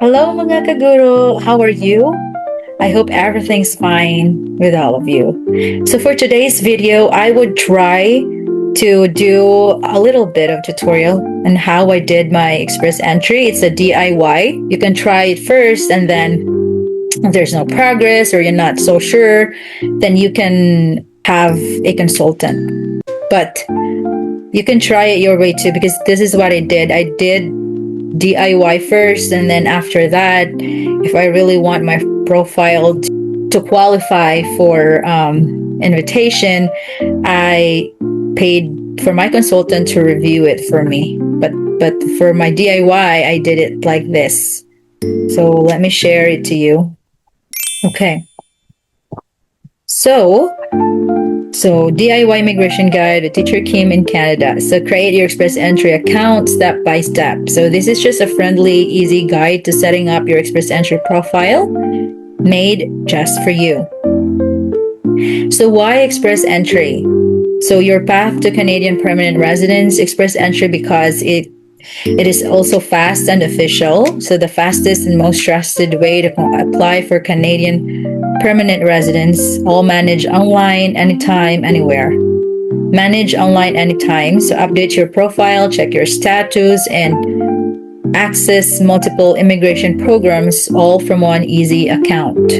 Hello mga kaguro, how are you? I hope everything's fine with all of you. So for today's video, I would try to do a little bit of tutorial on how I did my express entry. It's a DIY. You can try it first, and then if there's no progress or you're not so sure, then you can have a consultant. But you can try it your way too, because this is what I did. I did DIY first, and then after that, if I really want my profile to qualify for invitation, I paid for my consultant to review it for me. But for my DIY, I did it like this. So let me share it to you. Okay. So DIY Immigration Guide with Teacher Kim in Canada. So create your Express Entry account step by step. So this is just a friendly, easy guide to setting up your Express Entry profile made just for you. So why Express Entry? So your path to Canadian permanent residence, Express Entry, because it is also fast and official. So the fastest and most trusted way to apply for Canadian permanent residence, all managed online, anytime, anywhere. Manage online anytime. So update your profile, check your status, and access multiple immigration programs all from one easy account.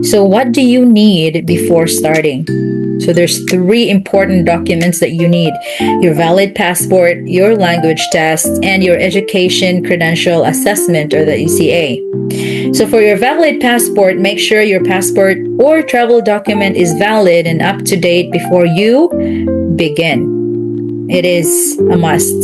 So what do you need before starting? So there's 3 important documents that you need: your valid passport, your language test, and your education credential assessment, or the ECA. So for your valid passport, make sure your passport or travel document is valid and up to date before you begin. It is a must.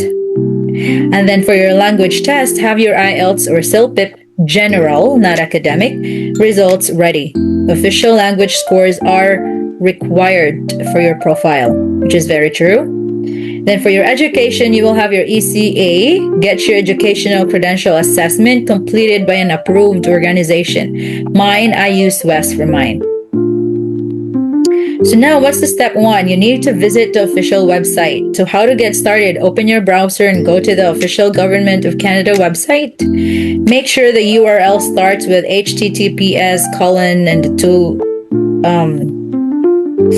And then for your language test, have your IELTS or CELPIP general, not academic, results ready. Official language scores are required for your profile, which is very true. Then for your education, you will have your ECA, get your educational credential assessment completed by an approved organization. Mine, I use West for mine. So now what's the step 1? You need to visit the official website. So how to get started? Open your browser and go to the official Government of Canada website. Make sure the URL starts with https colon and the 2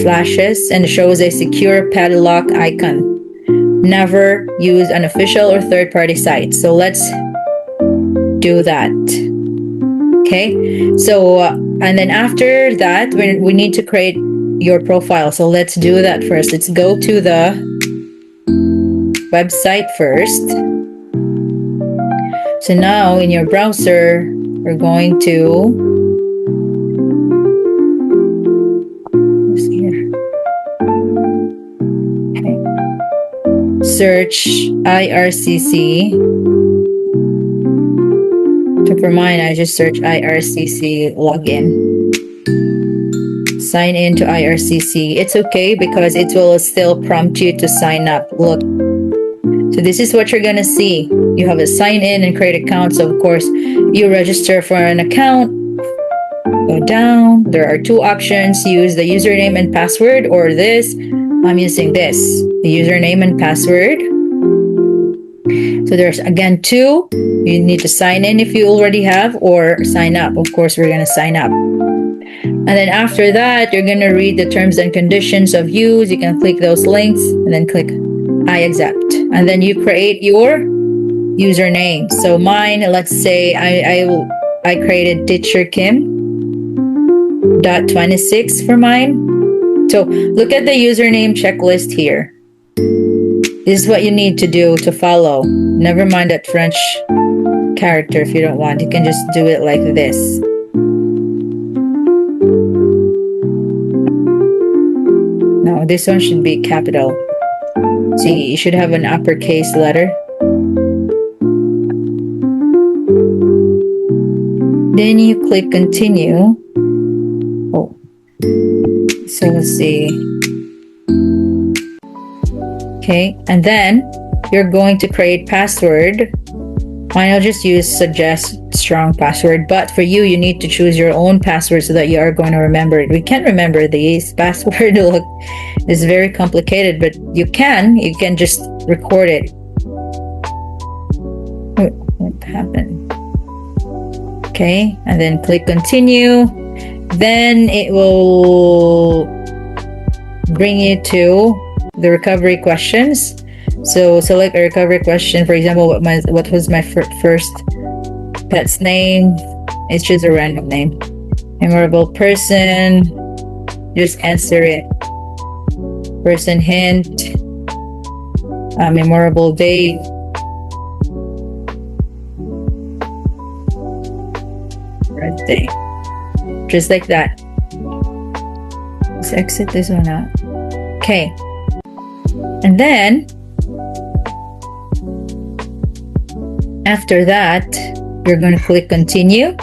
flashes and shows a secure padlock icon. Never use an official or third-party site. So let's do that. Okay. So and then after that, we need to create your profile. So let's do that first. Let's go to the website first. So now in your browser, we're going to search IRCC. So for mine, I just search IRCC login. Sign in to IRCC. It's okay because it will still prompt you to sign up. Look. So this is what you're gonna see. You have a sign in and create account. So of course, you register for an account. Go down. There are 2 options. Use the username and password or this. I'm using this, the username and password. So there's again 2. You need to sign in if you already have, or sign up. Of course, we're going to sign up. And then after that, you're going to read the terms and conditions of use. You can click those links and then click I accept. And then you create your username. So mine, let's say I created Teacher Kim .26 for mine. So look at the username checklist here. This is what you need to do to follow. Never mind that French character if you don't want. You can just do it like this. No, this one should be capital. See, you should have an uppercase letter. Then you click continue. Oh. So let's see. Okay, and then you're going to create password. Mine, I'll just use suggest strong password, but for you, you need to choose your own password so that you are going to remember it. We can't remember these password. Look, it's very complicated, but you can just record it. happened? Okay, and then click continue. Then it will bring you to the recovery questions. So select a recovery question. For example, what was my first pet's name? It's just a random name. Memorable person, just answer it. Person hint, memorable date. Birthday. Just like that. Let's exit this one out. Okay. And then after that, you're going to click continue.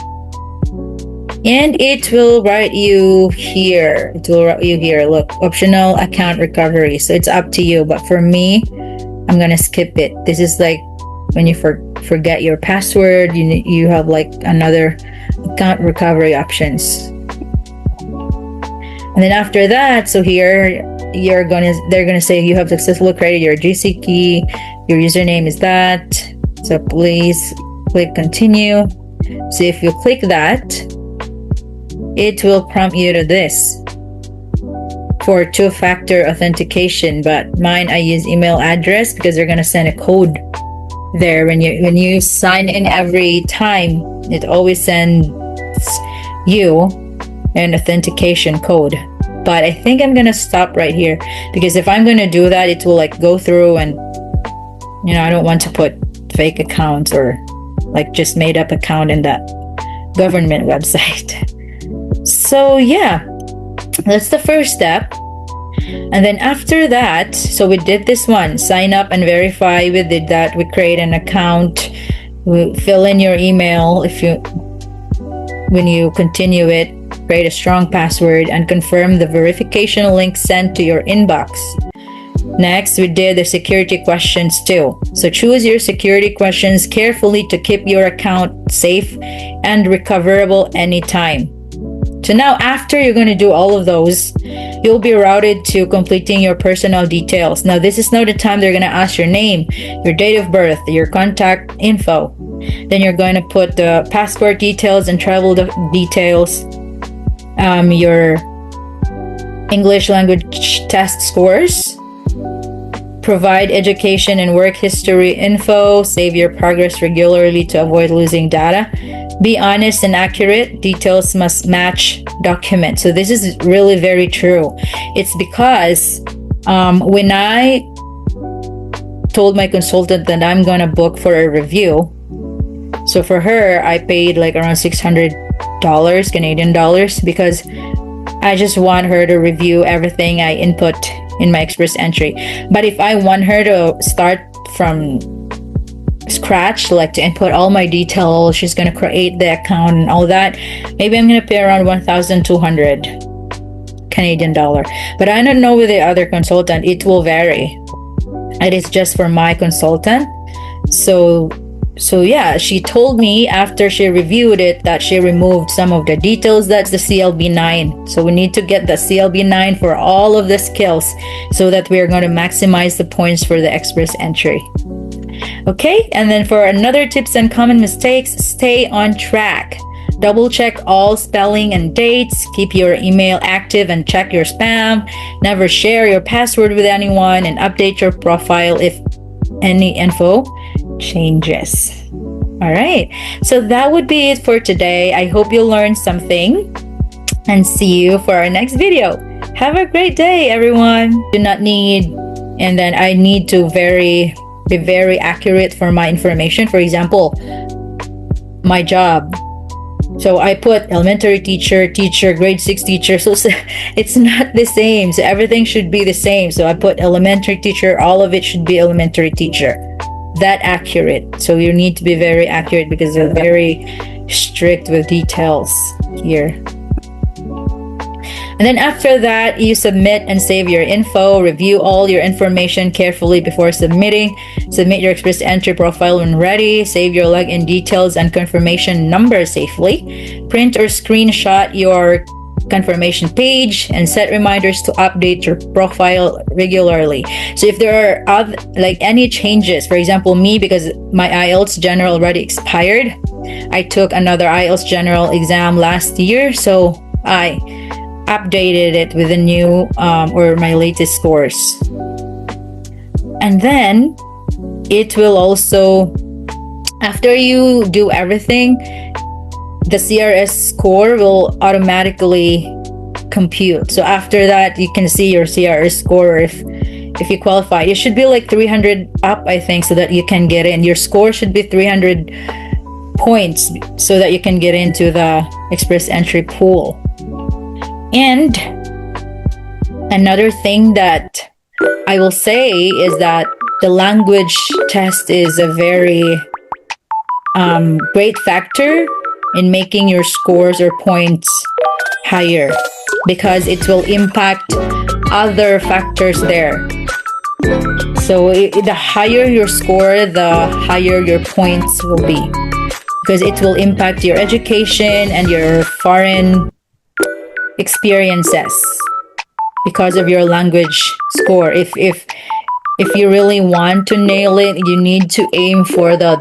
And it will write you here. It will write you here. Look, optional account recovery. So it's up to you. But for me, I'm going to skip it. This is like when you forget your password, you have like another account recovery options. And then after that, so here they're gonna say you have successfully created your GC key. Your username is that. So please click continue. So if you click that, it will prompt you to this for two-factor authentication. But mine, I use email address because they're gonna send a code there when you sign in every time. It always sends you an authentication code. But I think I'm gonna stop right here because if I'm gonna do that, it will like go through and I don't want to put fake accounts or like just made up account in that government website. So yeah, that's the first step. And then after that, so we did this one, sign up and verify. We did that. We create an account. We fill in your email when you continue it, create a strong password and confirm the verification link sent to your inbox. Next, we did the security questions too. So choose your security questions carefully to keep your account safe and recoverable anytime. So now after you're going to do all of those, you'll be routed to completing your personal details. Now this is not the time they're going to ask your name, your date of birth, your contact info. Then you're going to put the passport details and travel details, your English language test scores, provide education and work history info, save your progress regularly to avoid losing data. Be honest and accurate. Details must match document. So this is really very true. It's because when I told my consultant that I'm gonna book for a review, so for her I paid like around $600 Canadian dollars because I just want her to review everything I input in my express entry. But if I want her to start from scratch, like to input all my details, she's going to create the account and all that, maybe I'm going to pay around 1,200 Canadian dollar. But I don't know with the other consultant, it will vary. It is just for my consultant. So yeah, she told me after she reviewed it that she removed some of the details. That's the CLB9. So we need to get the CLB9 for all of the skills so that we are going to maximize the points for the express entry. Okay, and then for another tips and common mistakes, stay on track. Double check all spelling and dates. Keep your email active and check your spam. Never share your password with anyone and update your profile if any info changes. All right, so that would be it for today. I hope you learned something and see you for our next video. Have a great day, everyone. Do not need, and then I need to be very accurate for my information. For example, my job. So I put elementary teacher, grade 6 teacher. So it's not the same. So everything should be the same. So I put elementary teacher, all of it should be elementary teacher. That accurate. So you need to be very accurate because they're very strict with details here. And then after that, you submit and save your info. Review all your information carefully before submitting. Submit your express entry profile when ready. Save your login details and confirmation number safely. Print or screenshot your confirmation page and set reminders to update your profile regularly. So if there are any changes, for example, me, because my IELTS General already expired, I took another IELTS General exam last year, so I updated it with the new or my latest scores. And then it will also, after you do everything, the CRS score will automatically compute. So after that, you can see your CRS score. If you qualify, it should be like 300 up, I think, so that you can get in. Your score should be 300 points so that you can get into the express entry pool. And another thing that I will say is that the language test is a very great factor in making your scores or points higher, because it will impact other factors there. So the higher your score, the higher your points will be, because it will impact your education and your foreign experiences because of your language score. If you really want to nail it, you need to aim for the